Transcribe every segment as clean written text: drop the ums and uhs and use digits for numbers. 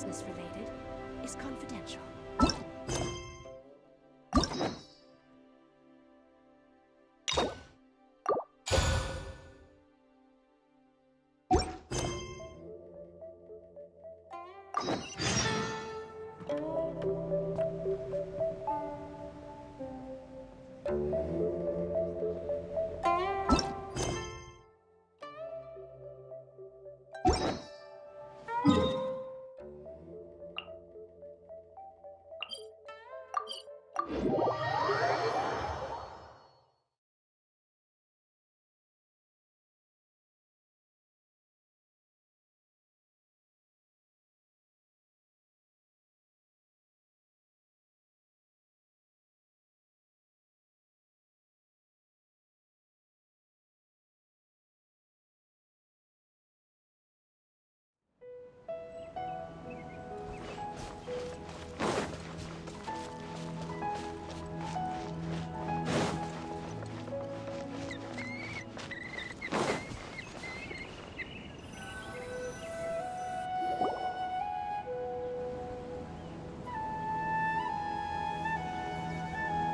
business related is confidential.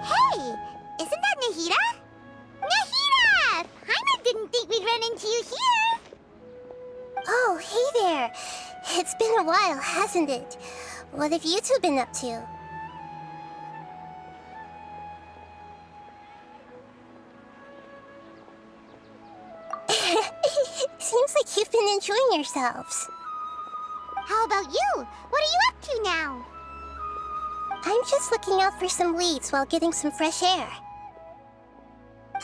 Hey! Isn't that Nahida? Nahida! Paimon didn't think we'd run into you here! Oh, hey there! It's been a while, hasn't it? What have you two been up to? Seems like you've been enjoying yourselves. How about you? What are you up to now? I'm just looking out for some leads while getting some fresh air.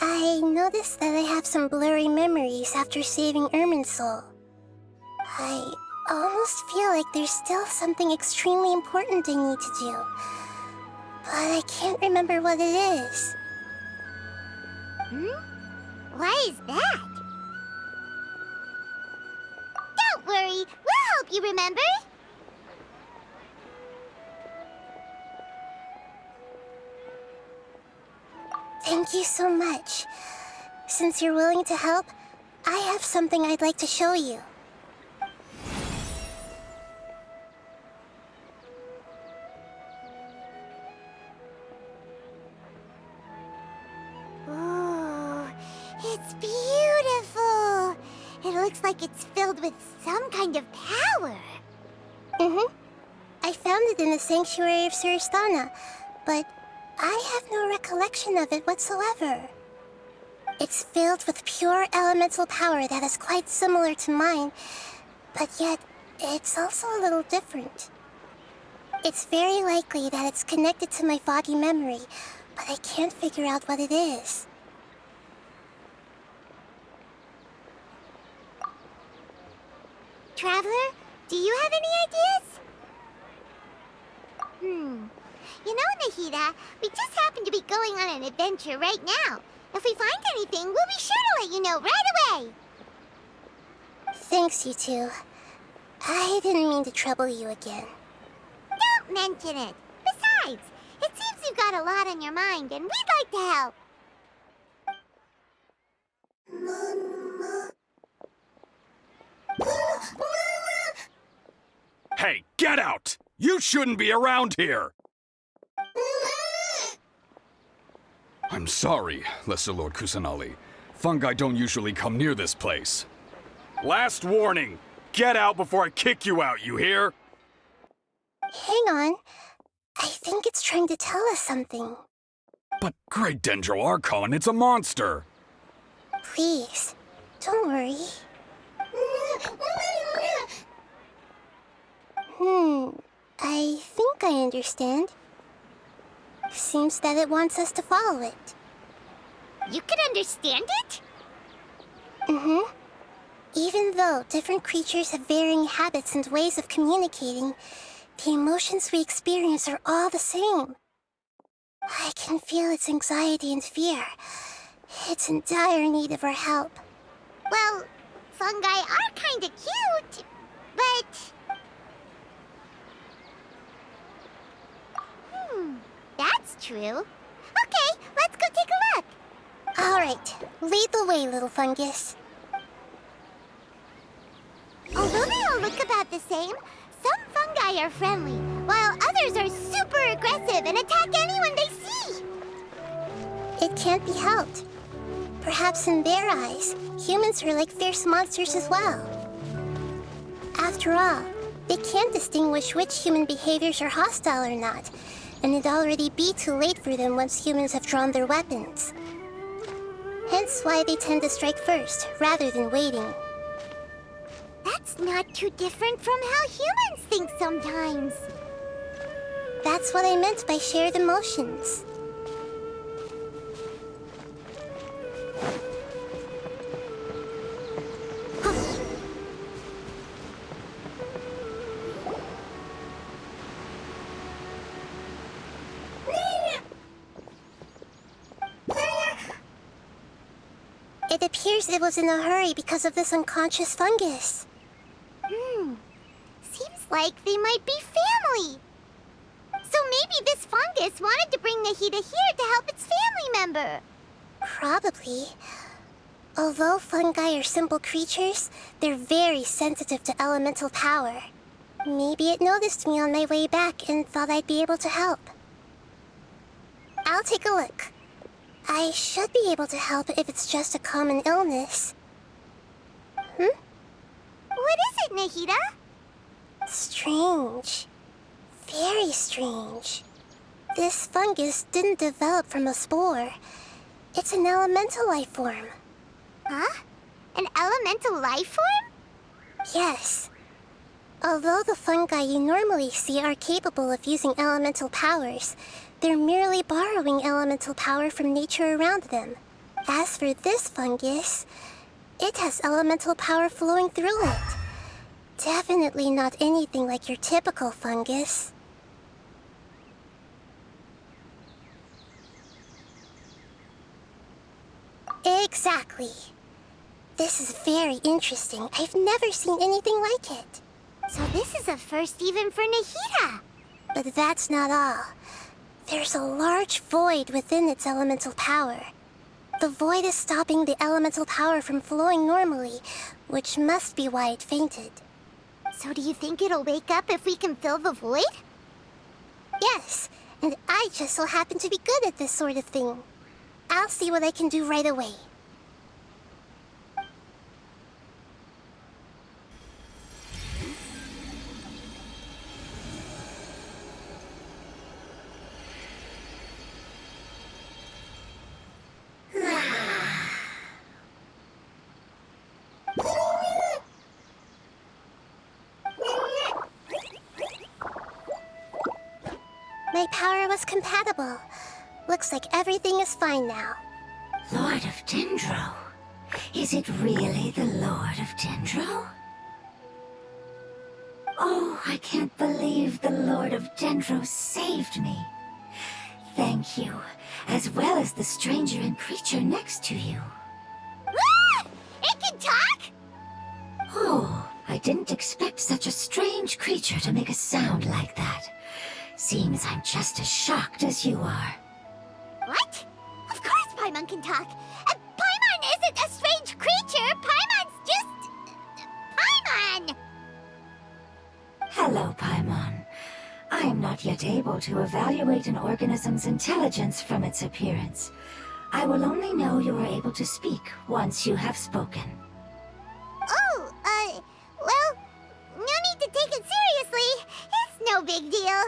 I noticed that I have some blurry memories after saving Ermin's soul. I almost feel like there's still something extremely important I need to do. But I can't remember what it is. Why is that? Don't worry, we'll help you remember. Thank you so much. Since you're willing to help, I have something I'd like to show you. Oh, it's beautiful. It looks like it's filled with some kind of power. I found it in the sanctuary of Suristana, but I have no recollection of it whatsoever. It's filled with pure elemental power that is quite similar to mine, but yet it's also a little different. It's very likely that it's connected to my foggy memory, but I can't figure out what it is. Traveler, do you have any ideas? You know, Nahida, we just happen to be going on an adventure right now. If we find anything, we'll be sure to let you know right away. Thanks, you two. I didn't mean to trouble you again. Don't mention it. Besides, it seems you've got a lot on your mind, and we'd like to help. Hey, get out! You shouldn't be around here! I'm sorry, Lesser Lord Kusanali. Fungi don't usually come near this place. Last warning! Get out before I kick you out, you hear? Hang on. I think it's trying to tell us something. But Great Dendro Archon, it's a monster! Please, don't worry. I think I understand. Seems that it wants us to follow it. You can understand it? Even though different creatures have varying habits and ways of communicating, the emotions we experience are all the same. I can feel its anxiety and fear. It's in dire need of our help. Well, fungi are kinda cute, but... That's true. Okay, let's go take a look. All right, lead the way, little fungus. Although they all look about the same, some fungi fungi are friendly, while others are super aggressive and attack anyone they see. It can't be helped. Perhaps in their eyes, humans are like fierce monsters as well. After all, they can't distinguish which human behaviors are hostile or not, and it'd already be too late for them once humans have drawn their weapons. Hence why they tend to strike first, rather than waiting. That's not too different from how humans think sometimes. That's what I meant by shared emotions. It appears it was in a hurry because of this unconscious fungus. Seems like they might be family. So maybe this fungus wanted to bring Nahida here to help its family member. Probably. Although fungi are simple creatures, they're very sensitive to elemental power. Maybe it noticed me on my way back and thought I'd be able to help. I'll take a look. I should be able to help if it's just a common illness. What is it, Nahida? Strange. Very strange. This fungus didn't develop from a spore. It's an elemental life form. Huh? An elemental life form? Yes. Although the fungi you normally see are capable of using elemental powers, they're merely borrowing elemental power from nature around them. As for this fungus, it has elemental power flowing through it. Definitely not anything like your typical fungus. Exactly. This is very interesting. I've never seen anything like it. So this is a first even for Nahida. But that's not all. There's a large void within its elemental power. The void is stopping the elemental power from flowing normally, which must be why it fainted. So do you think it'll wake up if we can fill the void? Yes, and I just so happen to be good at this sort of thing. I'll see what I can do right away. My power was compatible. Looks like everything is fine now. Lord of Dendro? Is it really the Lord of Dendro? Oh, I can't believe the Lord of Dendro saved me. Thank you, as well as the stranger and creature next to you. Ah! It can talk? Oh, I didn't expect such a strange creature to make a sound like that. Seems I'm just as shocked as you are. What? Of course Paimon can talk. Paimon isn't a strange creature. Paimon's just... Paimon! Hello, Paimon. I am not yet able to evaluate an organism's intelligence from its appearance. I will only know you are able to speak once you have spoken. Oh, well, no need to take it seriously. It's no big deal.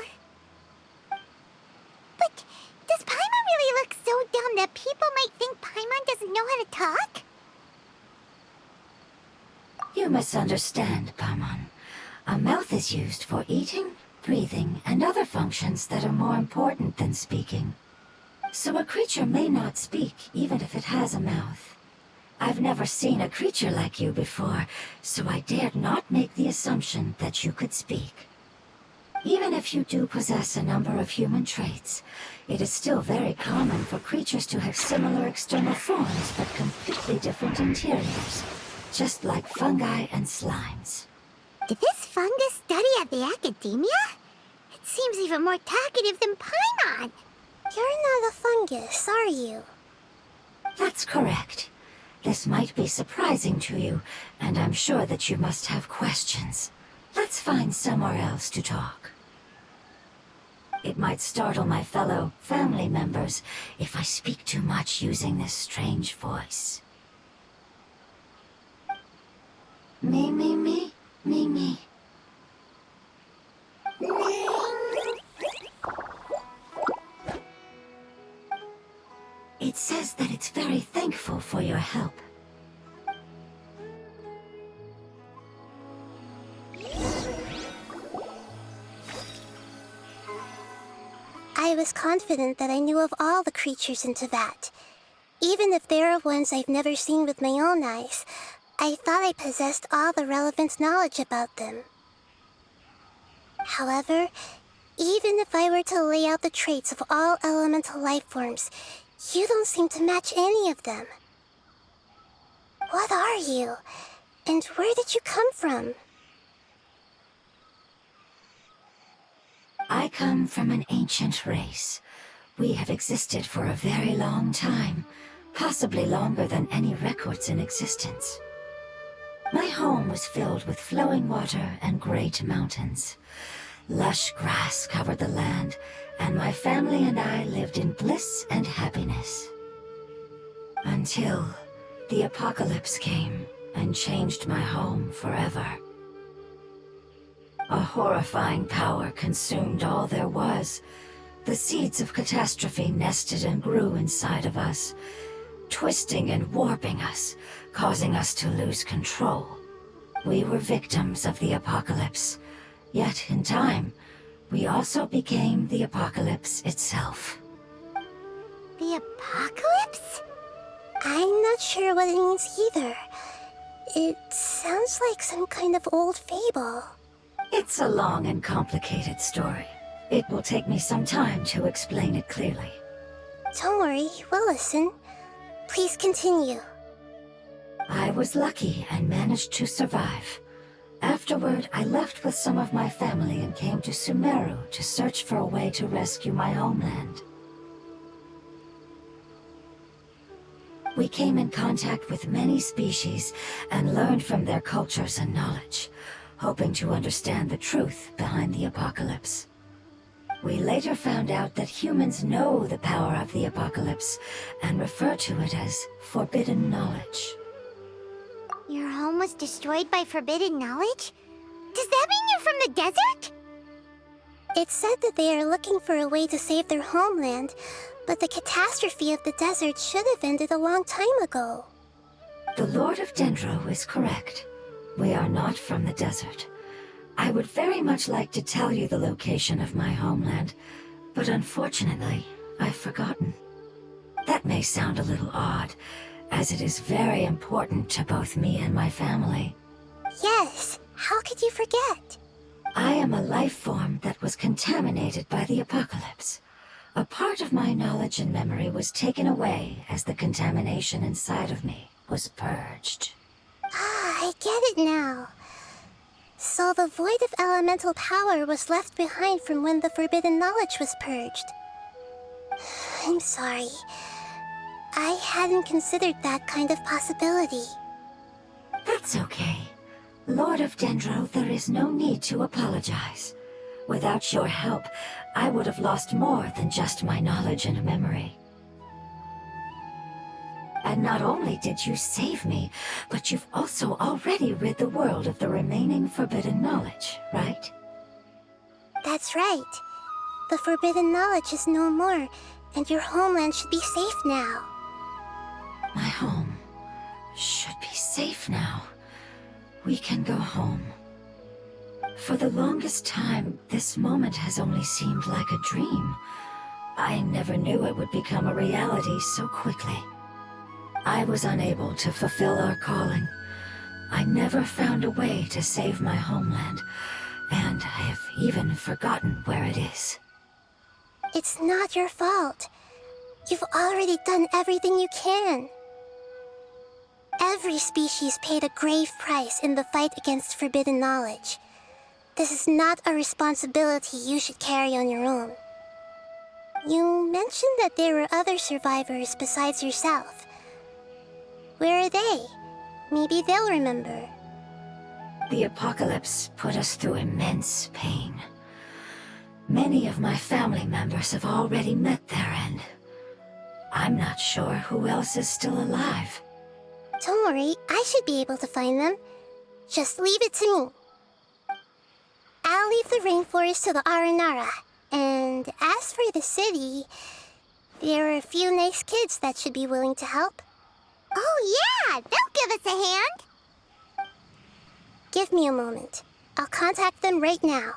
But does Paimon really look so dumb that people might think Paimon doesn't know how to talk? You misunderstand, Paimon. A mouth is used for eating, breathing, and other functions that are more important than speaking. So a creature may not speak, even if it has a mouth. I've never seen a creature like you before, so I dared not make the assumption that you could speak. Even if you do possess a number of human traits, it is still very common for creatures to have similar external forms but completely different interiors, just like fungi and slimes. Did this fungus study at the academia? It seems even more talkative than Paimon. You're not a fungus, are you? That's correct. This might be surprising to you, and I'm sure that you must have questions. Let's find somewhere else to talk. It might startle my fellow family members if I speak too much using this strange voice. Me, me, me, me, me. It says that it's very thankful for your help. I was confident that I knew of all the creatures in Teyvat. Even if there are ones I've never seen with my own eyes, I thought I possessed all the relevant knowledge about them. However, even if I were to lay out the traits of all elemental life forms, you don't seem to match any of them. What are you? And where did you come from? I come from an ancient race. We have existed for a very long time, possibly longer than any records in existence. My home was filled with flowing water and great mountains. Lush grass covered the land, and my family and I lived in bliss and happiness. Until the apocalypse came and changed my home forever. A horrifying power consumed all there was. The seeds of catastrophe nested and grew inside of us, twisting and warping us, causing us to lose control. We were victims of the apocalypse, yet in time, we also became the apocalypse itself. The apocalypse? I'm not sure what it means either. It sounds like some kind of old fable. It's a long and complicated story. It will take me some time to explain it clearly. Don't worry, we'll listen. Please continue. I was lucky and managed to survive. Afterward, I left with some of my family and came to Sumeru to search for a way to rescue my homeland. We came in contact with many species and learned from their cultures and knowledge, hoping to understand the truth behind the apocalypse. We later found out that humans know the power of the apocalypse and refer to it as forbidden knowledge. Your home was destroyed by forbidden knowledge? Does that mean you're from the desert? It said that they are looking for a way to save their homeland, but the catastrophe of the desert should have ended a long time ago. The Lord of Dendro is correct. We are not from the desert. I would very much like to tell you the location of my homeland, but unfortunately, I've forgotten. That may sound a little odd, as it is very important to both me and my family. Yes, how could you forget? I am a life form that was contaminated by the apocalypse. A part of my knowledge and memory was taken away as the contamination inside of me was purged. Ah, I get it now. So the void of elemental power was left behind from when the forbidden knowledge was purged. I'm sorry. I hadn't considered that kind of possibility. That's okay. Lord of Dendro, there is no need to apologize. Without your help, I would have lost more than just my knowledge and memory. And not only did you save me, but you've also already rid the world of the remaining forbidden knowledge, right? That's right. The forbidden knowledge is no more, and your homeland should be safe now. My home should be safe now. We can go home. For the longest time, this moment has only seemed like a dream. I never knew it would become a reality so quickly. I was unable to fulfill our calling. I never found a way to save my homeland, and I have even forgotten where it is. It's not your fault. You've already done everything you can. Every species paid a grave price in the fight against forbidden knowledge. This is not a responsibility you should carry on your own. You mentioned that there were other survivors besides yourself. Where are they? Maybe they'll remember. The apocalypse put us through immense pain. Many of my family members have already met their end. I'm not sure who else is still alive. Don't worry, I should be able to find them. Just leave it to me. I'll leave the rainforest to the Aranara. And as for the city, there are a few nice kids that should be willing to help. Oh yeah, they'll give us a hand. Give me a moment. I'll contact them right now.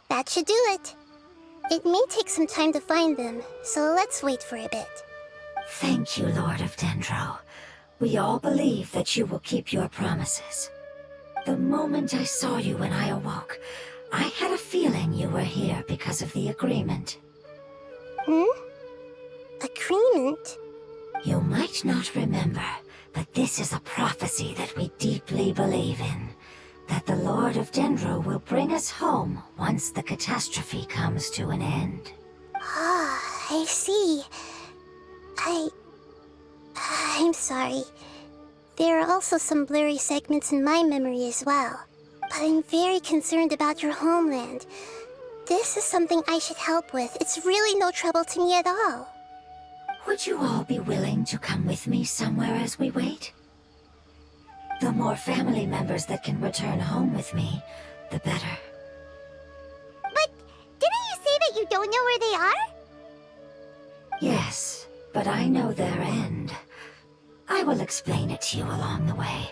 That should do it. It may take some time to find them, so let's wait for a bit. Thank you, Lord of Dendro. We all believe that you will keep your promises. The moment I saw you when I awoke, I had a feeling you were here because of the agreement. Agreement? You might not remember, but this is a prophecy that we deeply believe in. That the Lord of Dendro will bring us home once the catastrophe comes to an end. Ah, I see. I'm sorry. There are also some blurry segments in my memory as well. But I'm very concerned about your homeland. This is something I should help with. It's really no trouble to me at all. Would you all be willing to come with me somewhere as we wait? The more family members that can return home with me, the better. But didn't you say that you don't know where they are? Yes, but I know their end. I will explain it to you along the way.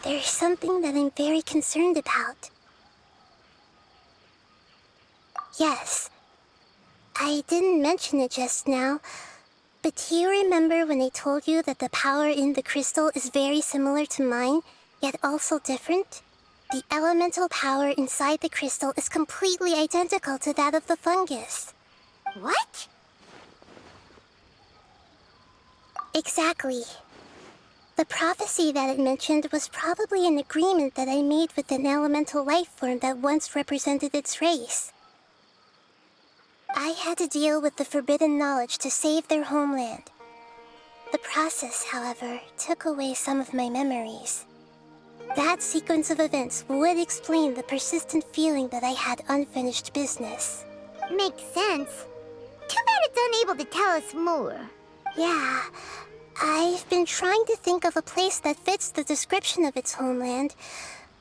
There's something that I'm very concerned about. Yes. I didn't mention it just now, but do you remember when I told you that the power in the crystal is very similar to mine, yet also different? The elemental power inside the crystal is completely identical to that of the fungus. What? Exactly. The prophecy that it mentioned was probably an agreement that I made with an elemental life form that once represented its race. I had to deal with the forbidden knowledge to save their homeland. The process, however, took away some of my memories. That sequence of events would explain the persistent feeling that I had unfinished business. Makes sense. Too bad it's unable to tell us more. Yeah. I've been trying to think of a place that fits the description of its homeland,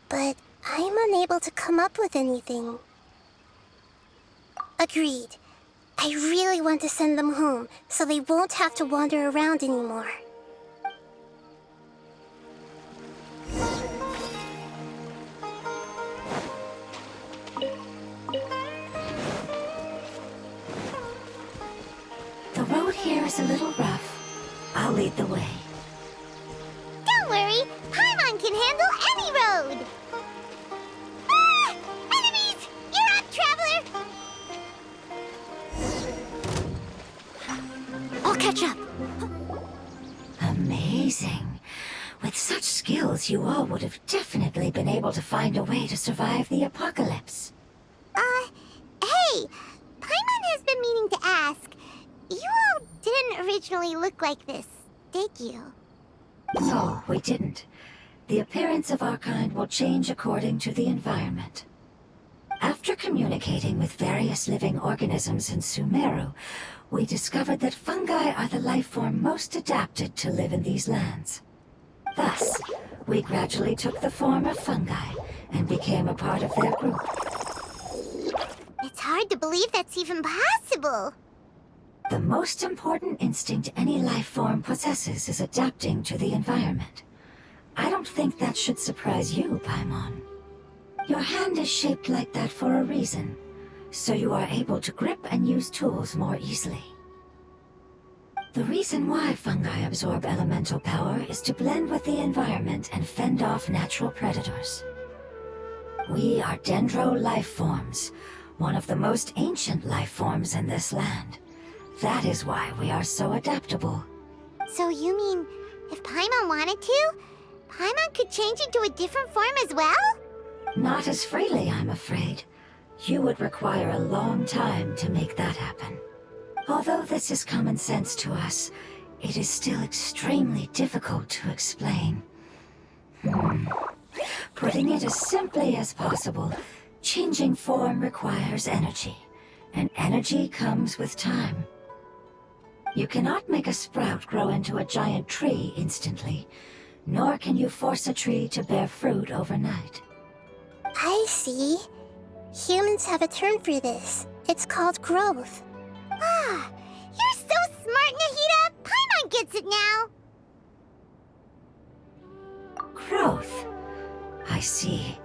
but I'm unable to come up with anything. Agreed. I really want to send them home, so they won't have to wander around anymore. The road here is a little rough. I'll lead the way. Don't worry, Paimon can handle any road! Ah! Enemies! You're up, traveler! I'll catch up. Amazing. With such skills, you all would have definitely been able to find a way to survive the apocalypse. Hey! Paimon has been meaning to ask. You all didn't originally look like this, did you? No, we didn't. The appearance of our kind will change according to the environment. After communicating with various living organisms in Sumeru, we discovered that fungi are the life form most adapted to live in these lands. Thus, we gradually took the form of fungi and became a part of their group. It's hard to believe that's even possible. The most important instinct any life form possesses is adapting to the environment. I don't think that should surprise you, Paimon. Your hand is shaped like that for a reason, so you are able to grip and use tools more easily. The reason why fungi absorb elemental power is to blend with the environment and fend off natural predators. We are dendro life forms, one of the most ancient life forms in this land. That is why we are so adaptable. So you mean, if Paimon wanted to, Paimon could change into a different form as well? Not as freely, I'm afraid. You would require a long time to make that happen. Although this is common sense to us, it is still extremely difficult to explain. Putting it as simply as possible, changing form requires energy, and energy comes with time. You cannot make a sprout grow into a giant tree instantly, nor can you force a tree to bear fruit overnight. I see. Humans have a term for this. It's called growth. Ah, you're so smart, Nahida! Paimon gets it now! Growth. I see.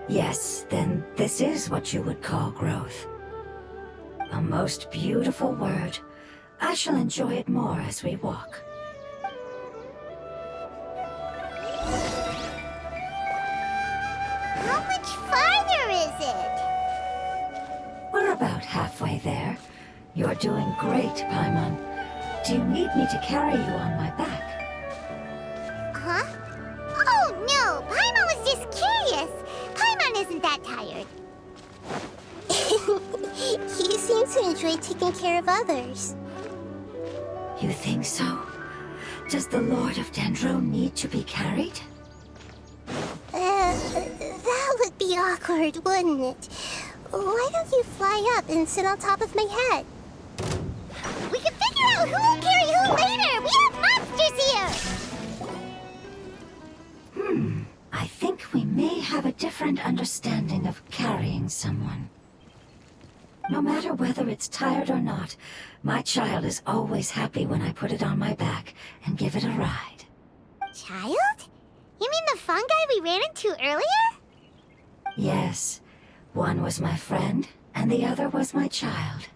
Yes, then this is what you would call growth. A most beautiful word. I shall enjoy it more as we walk. How much farther is it? We're about halfway there. You're doing great, Paimon. Do you need me to carry you on my back? Huh? Oh, no! Paimon was just curious! Paimon isn't that tired. You seem to enjoy taking care of others. You think so? Does the Lord of Dendro need to be carried? That would be awkward, wouldn't it? Why don't you fly up and sit on top of my head? We can figure out who will carry who later! We have monsters here! I think we may have a different understanding of carrying someone. No matter whether it's tired or not, my child is always happy when I put it on my back and give it a ride. Child? You mean the fungi we ran into earlier? Yes, one was my friend, and the other was my child.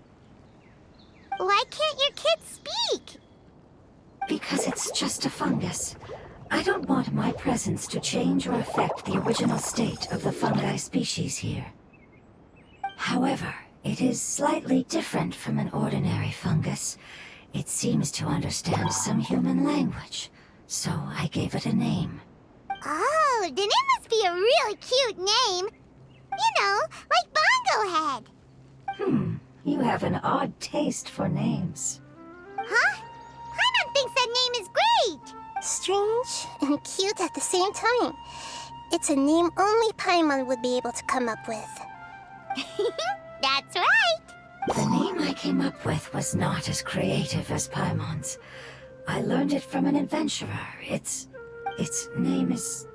Why can't your kid speak? Because it's just a fungus. I don't want my presence to change or affect the original state of the fungi species here. However, it is slightly different from an ordinary fungus. It seems to understand some human language, so I gave it a name. Oh, then it must be a really cute name. You know, like Bongo Head. You have an odd taste for names. Huh? Paimon thinks that name is great. Strange and cute at the same time. It's a name only Paimon would be able to come up with. That's right. The name I came up with was not as creative as Paimon's. I learned it from an adventurer. Its name is...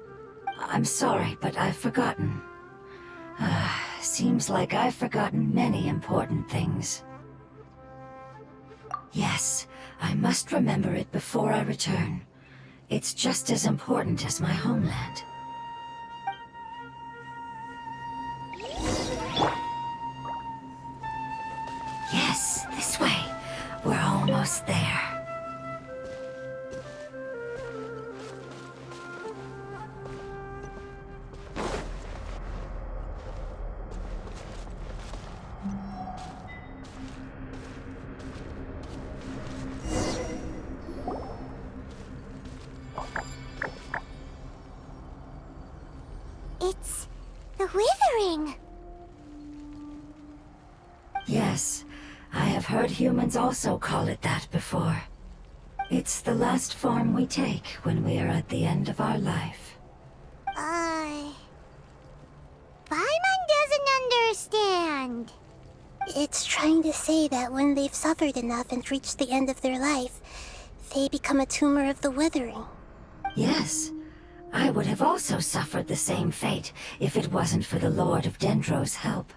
I'm sorry, but I've forgotten. Seems like I've forgotten many important things. Yes, I must remember it before I return. It's just as important as my homeland. Yes, this way. We're almost there. It's the Withering. Yes, I have heard humans also call it that before. It's the last form we take when we are at the end of our life. Paimon doesn't understand. It's trying to say that when they've suffered enough and reached the end of their life, they become a tumor of the Withering. Yes, I would have also suffered the same fate if it wasn't for the Lord of Dendro's help.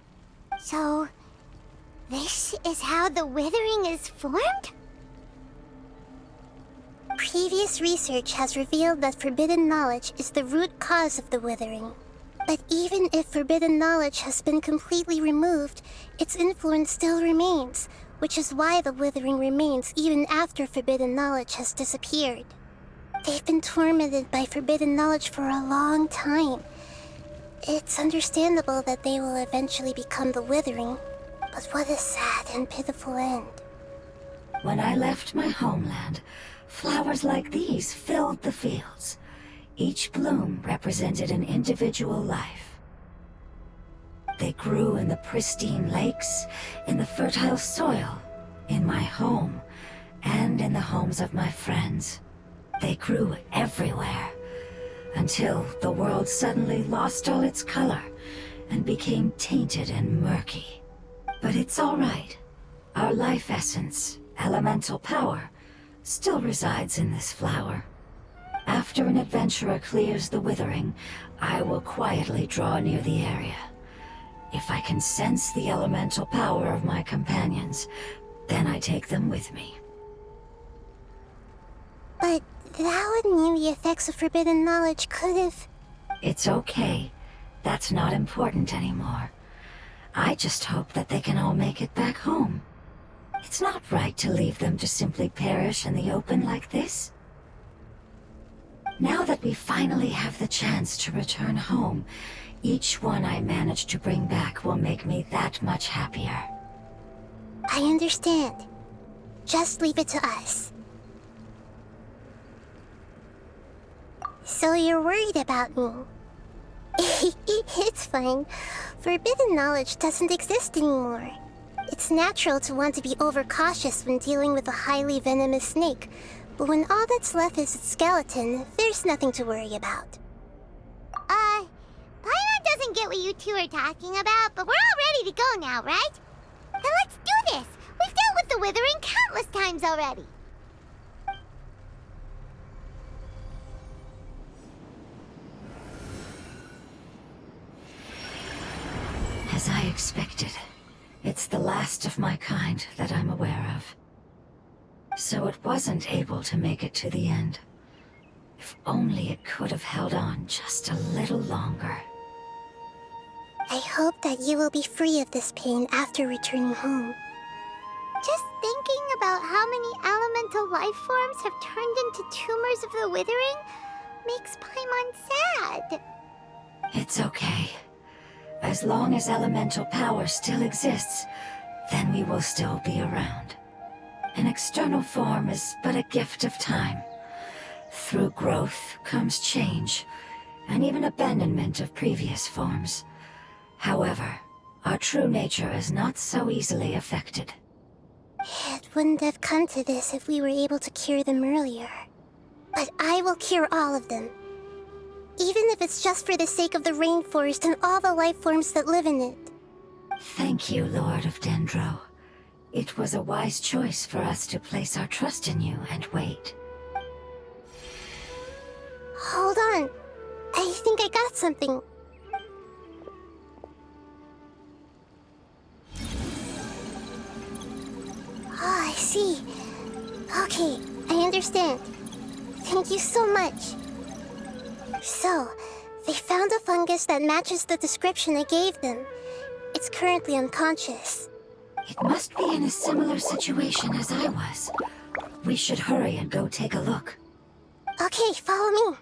So, This is how the withering is formed? Previous research has revealed that forbidden knowledge is the root cause of the withering. But even if forbidden knowledge has been completely removed, its influence still remains, which is why the withering remains even after forbidden knowledge has disappeared. They've been tormented by forbidden knowledge for a long time. It's understandable that they will eventually become the withering, but what a sad and pitiful end. When I left my homeland, flowers like these filled the fields. Each bloom represented an individual life. They grew in the pristine lakes, in the fertile soil, in my home, and in the homes of my friends. They grew everywhere, until the world suddenly lost all its color and became tainted and murky. But it's all right. Our life essence, elemental power, still resides in this flower. After an adventurer clears the withering, I will quietly draw near the area. If I can sense the elemental power of my companions, then I take them with me. But that would mean the effects of forbidden knowledge could have... It's okay. That's not important anymore. I just hope that they can all make it back home. It's not right to leave them to simply perish in the open like this. Now that we finally have the chance to return home, each one I manage to bring back will make me that much happier. I understand. Just leave it to us. So you're worried about me? It's fine. Forbidden knowledge doesn't exist anymore. It's natural to want to be overcautious when dealing with a highly venomous snake, but when all that's left is its skeleton, there's nothing to worry about. Paimon doesn't get what you two are talking about, but we're all ready to go now, right? Then let's do this! We've dealt with the withering countless times already! As I expected, it's the last of my kind that I'm aware of. So it wasn't able to make it to the end. If only it could have held on just a little longer. I hope that you will be free of this pain after returning home. Just thinking about how many elemental life forms have turned into tumors of the withering makes Paimon sad. It's okay. As long as elemental power still exists, then we will still be around. An external form is but a gift of time. Through growth comes change, and even abandonment of previous forms. However, our true nature is not so easily affected. It wouldn't have come to this if we were able to cure them earlier. But I will cure all of them. Even if it's just for the sake of the rainforest and all the life forms that live in it. Thank you, Lord of Dendro. It was a wise choice for us to place our trust in you and wait. Hold on. I think I got something. Oh, I see. Okay, I understand. Thank you so much. So, they found a fungus that matches the description I gave them. It's currently unconscious. It must be in a similar situation as I was. We should hurry and go take a look. Okay, follow me.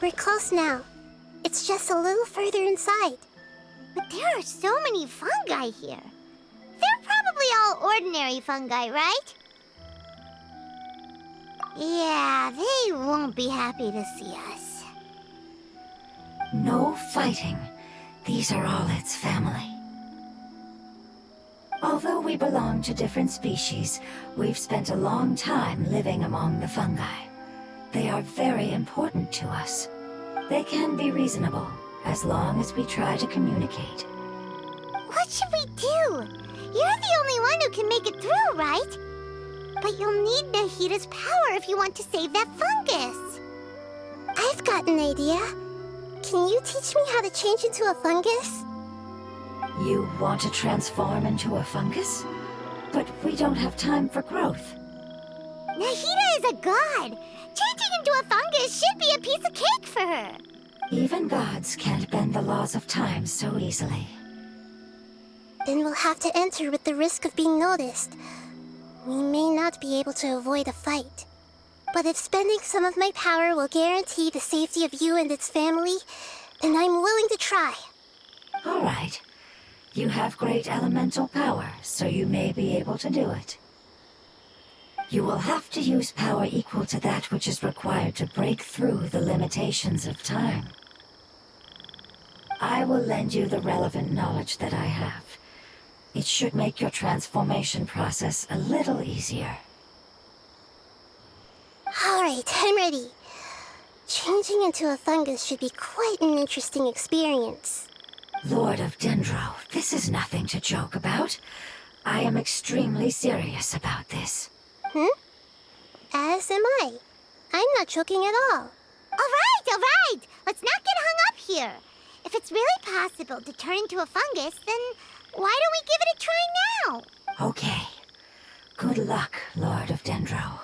We're close now. It's just a little further inside. But there are so many fungi here. They're probably all ordinary fungi, right? Yeah, they won't be happy to see us. No fighting. These are all its family. All Although we belong to different species, we've spent a long time living among the fungi. They are very important to us. They can be reasonable, as long as we try to communicate. What should we do? You're the only one who can make it through, right? But you'll need Nahita's power if you want to save that fungus. I've got an idea. Can you teach me how to change into a fungus? You want to transform into a fungus? But we don't have time for growth. Nahita is a god. Changing into a fungus should be a piece of cake for her. Even gods can't bend the laws of time so easily. Then we'll have to enter with the risk of being noticed. We may not be able to avoid a fight. But if spending some of my power will guarantee the safety of you and its family, then I'm willing to try. All right. You have great elemental power, so you may be able to do it. You will have to use power equal to that which is required to break through the limitations of time. I will lend you the relevant knowledge that I have. It should make your transformation process a little easier. All right, I'm ready. Changing into a fungus should be quite an interesting experience. Lord of Dendro, this is nothing to joke about. I am extremely serious about this. As am I. I'm not joking at all. All right. Let's not get hung up here. If it's really possible to turn into a fungus, then why don't we give it a try now? Okay. Good luck, Lord of Dendro.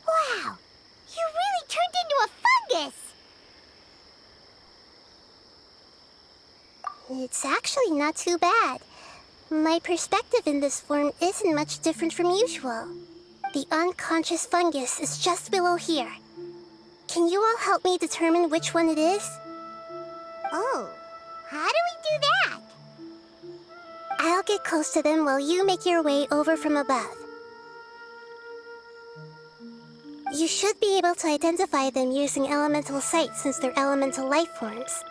Wow! You really turned into a fungus! It's actually not too bad. My perspective in this form isn't much different from usual. The unconscious fungus is just below here. Can you all help me determine which one it is? Oh, how do we do that? I'll get close to them while you make your way over from above. You should be able to identify them using elemental sight since they're elemental life forms.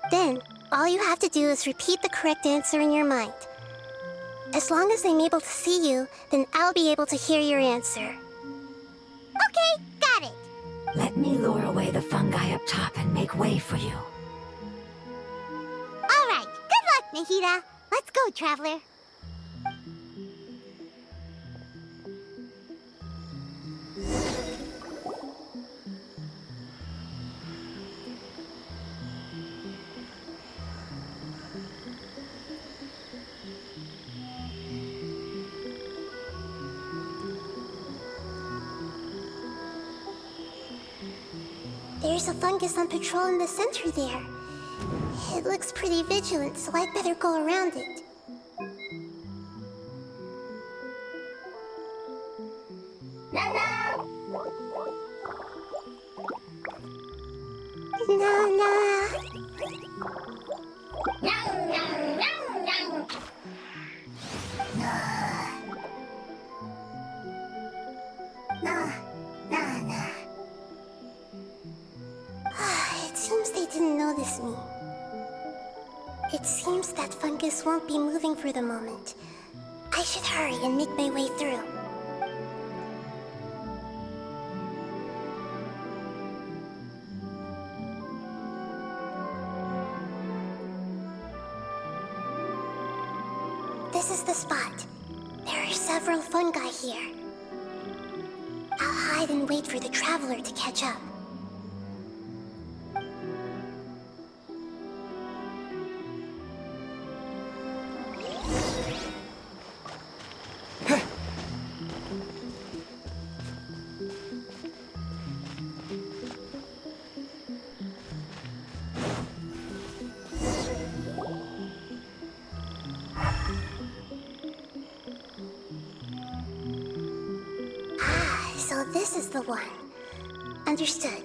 Then, all you have to do is repeat the correct answer in your mind. As long as I'm able to see you, then I'll be able to hear your answer. Okay, got it. Let me lure away the fungi up top and make way for you. All right, good luck, Nahita. Let's go, Traveler. There's a fungus on patrol in the center there. It looks pretty vigilant, so I'd better go around it. Nana! It seems they didn't notice me. It seems that fungus won't be moving for the moment. I should hurry and make my way through. This is the spot. There are several fungi here. I'll hide and wait for the traveler to catch up. So this is the one. Understood.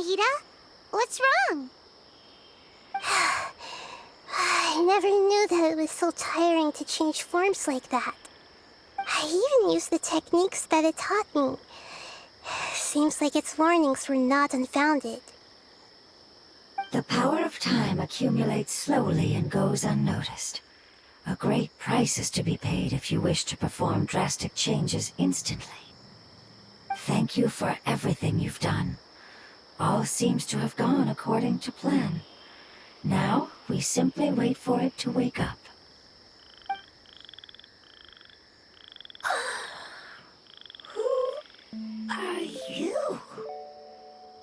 Nahida? What's wrong? I never knew that it was so tiring to change forms like that. I even used the techniques that it taught me. Seems like its warnings were not unfounded. The power of time accumulates slowly and goes unnoticed. A great price is to be paid if you wish to perform drastic changes instantly. Thank you for everything you've done. All seems to have gone according to plan. Now, we simply wait for it to wake up. Who are you?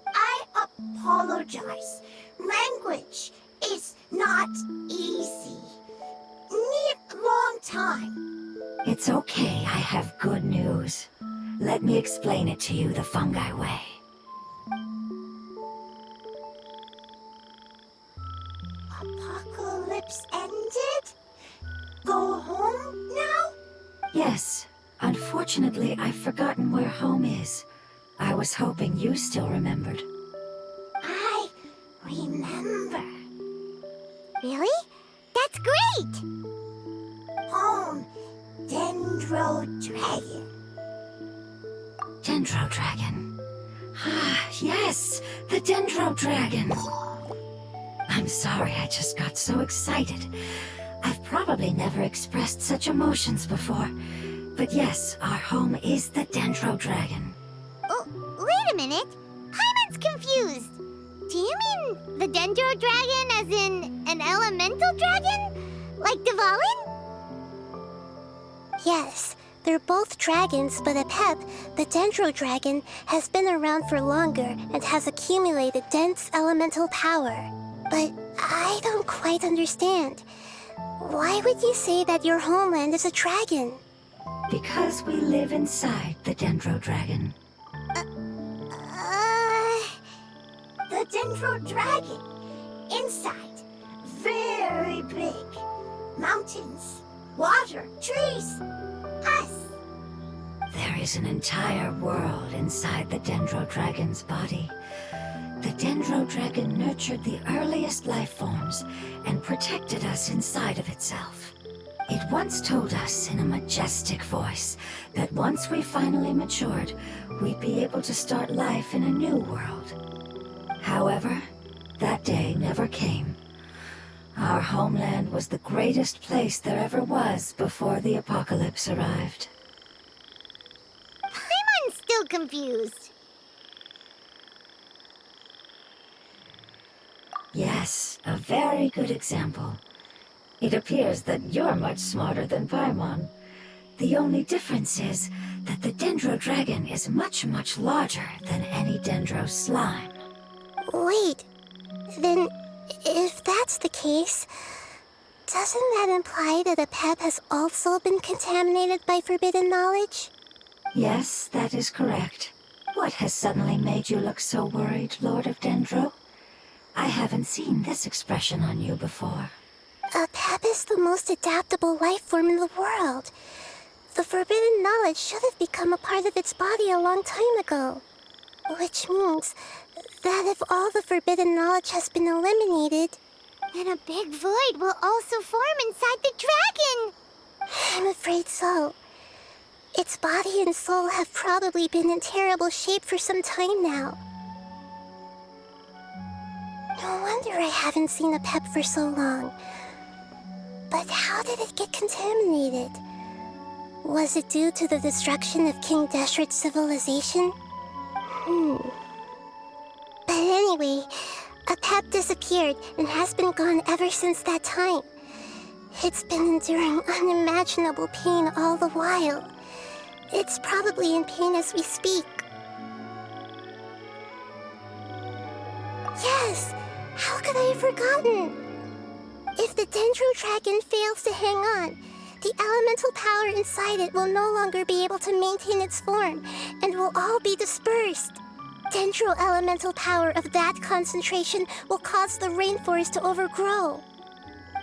I apologize. Language is not easy. Need long time. It's okay, I have good news. Let me explain it to you the fungi way. Apocalypse ended? Go home now? Yes. Unfortunately, I've forgotten where home is. I was hoping you still remembered. I remember. Really? That's great! Home, Dendro Dragon. Dendro Dragon. Ah, yes! The Dendro Dragon! I'm sorry, I just got so excited. I've probably never expressed such emotions before. But yes, our home is the Dendro Dragon. Oh, wait a minute. Paimon's confused. Do you mean the Dendro Dragon as in an elemental dragon? Like Dvalin? Yes, they're both dragons, but Apep, the Dendro Dragon, has been around for longer and has accumulated dense elemental power. But I don't quite understand. Why would you say that your homeland is a dragon? Because we live inside the Dendro Dragon. The Dendro Dragon. Inside. Very big. Mountains, water, trees. Us. There is an entire world inside the Dendro Dragon's body. The Dendro Dragon nurtured the earliest life forms and protected us inside of itself. It once told us in a majestic voice that once we finally matured, we'd be able to start life in a new world. However, that day never came. Our homeland was the greatest place there ever was before the apocalypse arrived. Paimon's still confused. Yes, a very good example. It appears that you're much smarter than Paimon. The only difference is that the Dendro Dragon is much, much larger than any Dendro slime. Wait, then if that's the case, doesn't that imply that Apep has also been contaminated by forbidden knowledge? Yes, that is correct. What has suddenly made you look so worried, Lord of Dendro? I haven't seen this expression on you before. Apep is the most adaptable life form in the world. The forbidden knowledge should have become a part of its body a long time ago. Which means that if all the forbidden knowledge has been eliminated, then a big void will also form inside the dragon. I'm afraid so. Its body and soul have probably been in terrible shape for some time now. No wonder I haven't seen Apep for so long. But how did it get contaminated? Was it due to the destruction of King Deshret's civilization? But anyway, Apep disappeared and has been gone ever since that time. It's been enduring unimaginable pain all the while. It's probably in pain as we speak. Yes! How could I have forgotten? If the Dendro Dragon fails to hang on, the elemental power inside it will no longer be able to maintain its form and will all be dispersed. Dendro elemental power of that concentration will cause the rainforest to overgrow.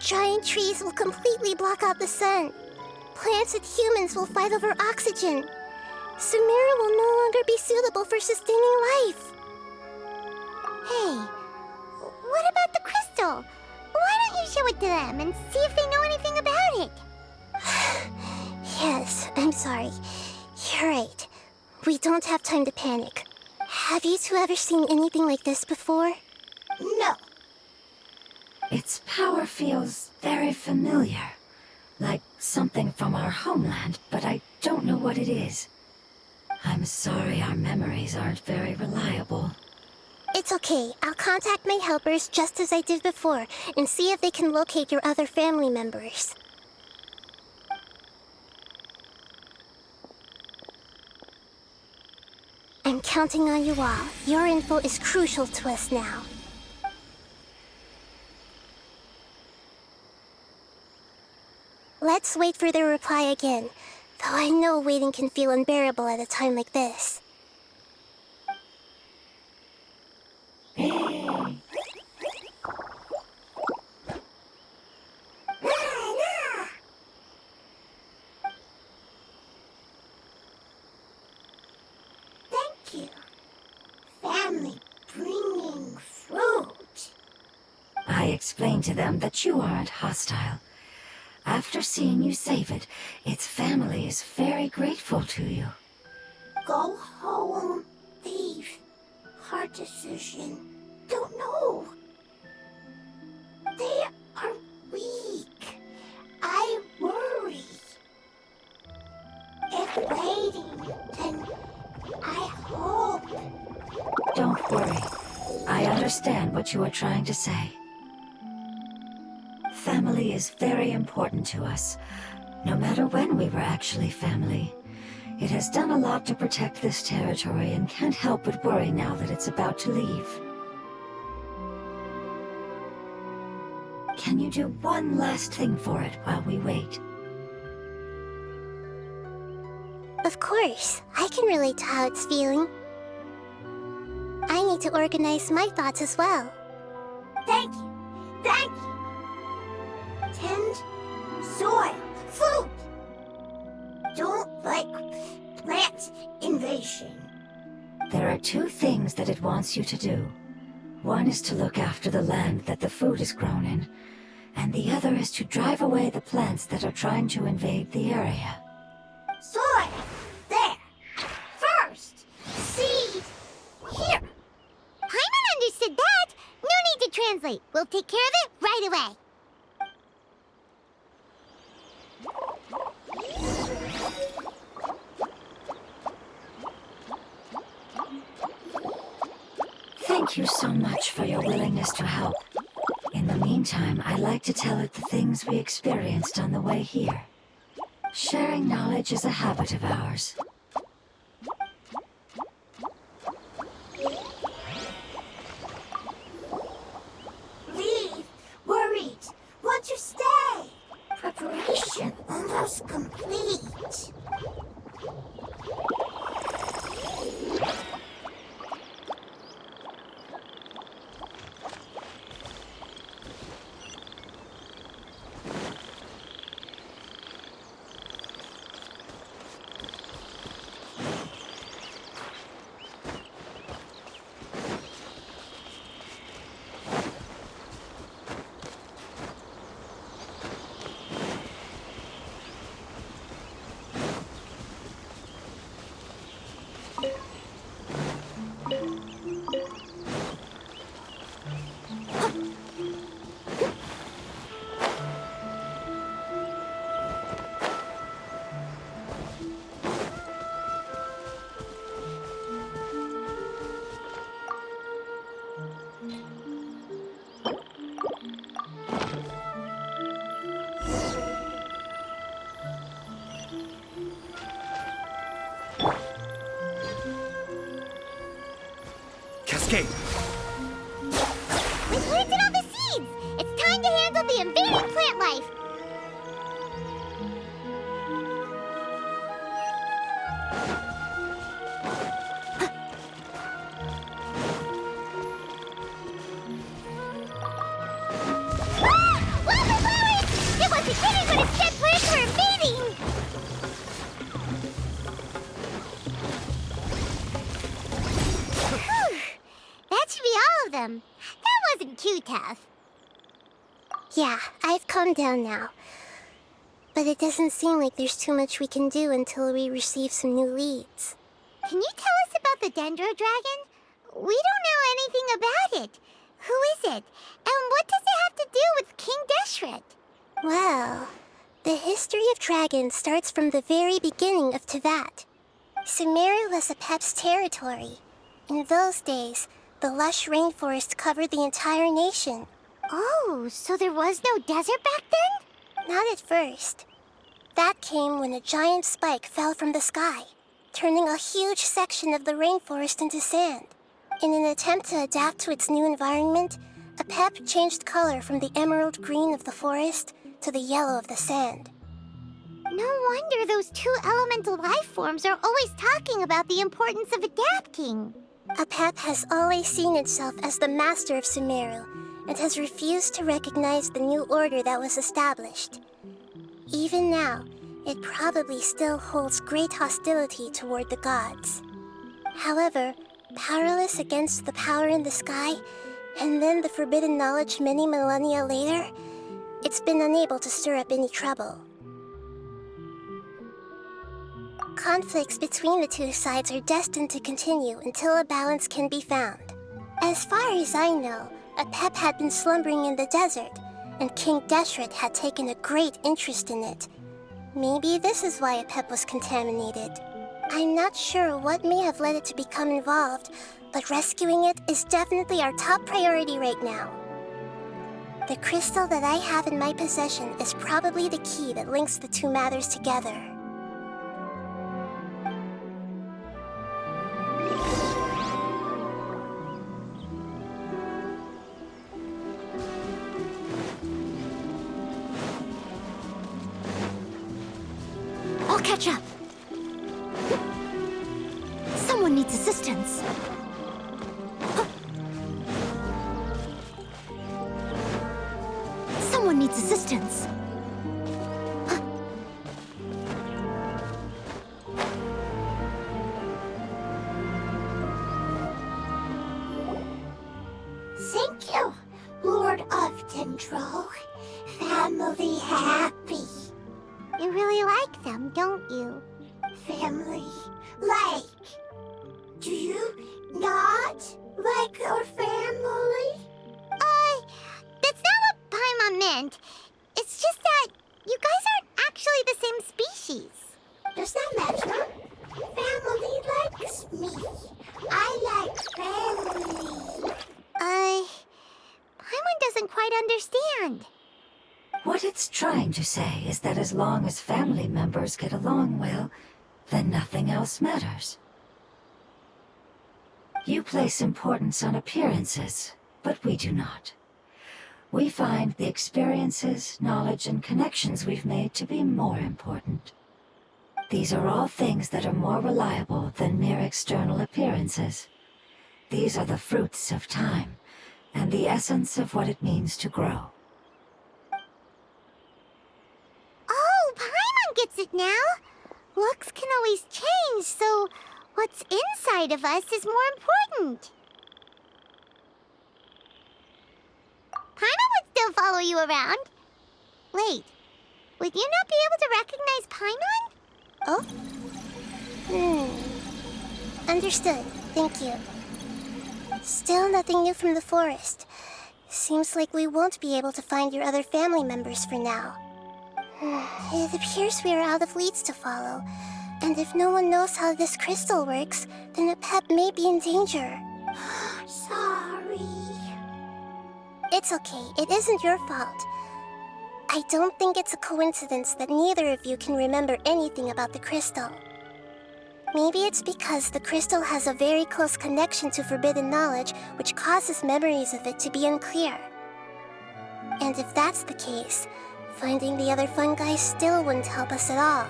Giant trees will completely block out the sun. Plants and humans will fight over oxygen. Sumeru will no longer be suitable for sustaining life. Hey, what about the crystal? Why don't you show it to them and see if they know anything about it? Yes, I'm sorry. You're right. We don't have time to panic. Have you two ever seen anything like this before? No. Its power feels very familiar. Like something from our homeland, but I don't know what it is. I'm sorry our memories aren't very reliable. It's okay. I'll contact my helpers just as I did before and see if they can locate your other family members. I'm counting on you all. Your info is crucial to us now. Let's wait for their reply again, though I know waiting can feel unbearable at a time like this. Thank you. Family bringing fruit. I explained to them that you aren't hostile. After seeing you save it, its family is very grateful to you. Go home, thief. Hard decision. Don't know. They are weak. I worry. If waiting, then I hope. Don't worry. I understand what you are trying to say. Family is very important to us, no matter when we were actually family. It has done a lot to protect this territory and can't help but worry now that it's about to leave. Can you do one last thing for it while we wait? Of course, I can relate to how it's feeling. I need to organize my thoughts as well. Thank you. Thank you. Tend soil, food. Don't like plant invasion. There are two things that it wants you to do. One is to look after the land that the food is grown in, and the other is to drive away the plants that are trying to invade the area. Soil, there. First, seed, here. Paimon understood that. No need to translate. We'll take care of it right away. Thank you so much for your willingness to help. In the meantime, I'd like to tell it the things we experienced on the way here. Sharing knowledge is a habit of ours. Leave, worried, want to stay. Preparation almost complete. Cascade! We planted all the seeds. It's time to handle the invading plant life. Wildflowers! It wasn't kidding when its dead plants were invading! Whew. That should be all of Yeah, I've calmed down now. But it doesn't seem like there's too much we can do until we receive some new leads. Can you tell us about the Dendro Dragon? We don't know anything about it. Who is it? And what does it have to do with King Deshret? Well, the history of dragons starts from the very beginning of Tevat. Sumeru was Apep's territory. In those days, the lush rainforest covered the entire nation. Oh, so there was no desert back then? Not at first. That came when a giant spike fell from the sky, turning a huge section of the rainforest into sand. In an attempt to adapt to its new environment, Apep changed color from the emerald green of the forest to the yellow of the sand. No wonder those two elemental life forms are always talking about the importance of adapting. Apep has always seen itself as the master of Sumeru, and has refused to recognize the new order that was established. Even now, it probably still holds great hostility toward the gods. However, powerless against the power in the sky, and then the forbidden knowledge many millennia later, it's been unable to stir up any trouble. Conflicts between the two sides are destined to continue until a balance can be found. As far as I know, Apep had been slumbering in the desert, and King Deshret had taken a great interest in it. Maybe this is why Apep was contaminated. I'm not sure what may have led it to become involved, but rescuing it is definitely our top priority right now. The crystal that I have in my possession is probably the key that links the two matters together. I'll catch up. Someone needs assistance. Someone needs assistance. Thank you, Lord of Dendro. Family happy. You really like them, don't you? Family like. Do you not like your family? That's not what Paimon meant. It's just that you guys aren't actually the same species. Does that matter? Family likes me. I like family. Paimon doesn't quite understand. What it's trying to say is that as long as family members get along well, then nothing else matters. You place importance on appearances, but we do not. We find the experiences, knowledge, and connections we've made to be more important. These are all things that are more reliable than mere external appearances. These are the fruits of time, and the essence of what it means to grow. Oh, Paimon gets it now. Looks can always change, so what's inside of us is more important. Paimon would still follow you around. Wait, would you not be able to recognize Paimon? Oh? Understood. Thank you. Still nothing new from the forest. Seems like we won't be able to find your other family members for now. It appears we are out of leads to follow, and if no one knows how this crystal works, then Apep may be in danger. Sorry. It's okay, it isn't your fault. I don't think it's a coincidence that neither of you can remember anything about the crystal. Maybe it's because the crystal has a very close connection to forbidden knowledge, which causes memories of it to be unclear. And if that's the case, finding the other fungi still wouldn't help us at all.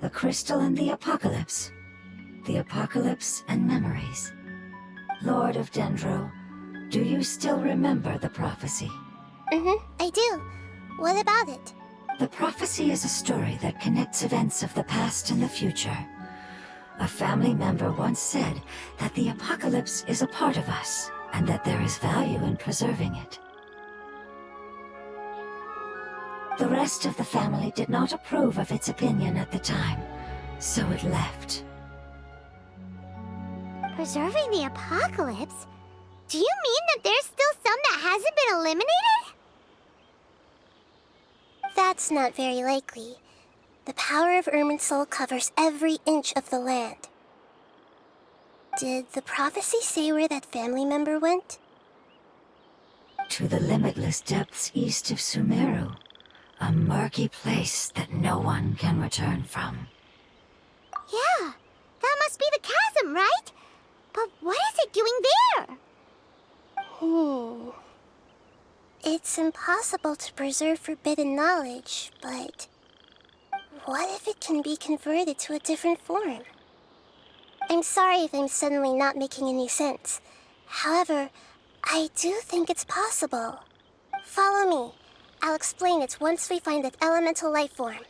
The crystal and the apocalypse. The apocalypse and memories. Lord of Dendro, do you still remember the prophecy? I do. What about it? The prophecy is a story that connects events of the past and the future. A family member once said that the apocalypse is a part of us, and that there is value in preserving it. The rest of the family did not approve of its opinion at the time, so it left. Preserving the apocalypse? Do you mean that there's still some that hasn't been eliminated? That's not very likely. The power of Irminsul covers every inch of the land. Did the prophecy say where that family member went? To the limitless depths east of Sumeru, a murky place that no one can return from. Yeah, that must be the chasm, right? But what is it doing there? It's impossible to preserve forbidden knowledge, but what if it can be converted to a different form? I'm sorry if I'm suddenly not making any sense. However, I do think it's possible. Follow me. I'll explain it once we find that elemental life form.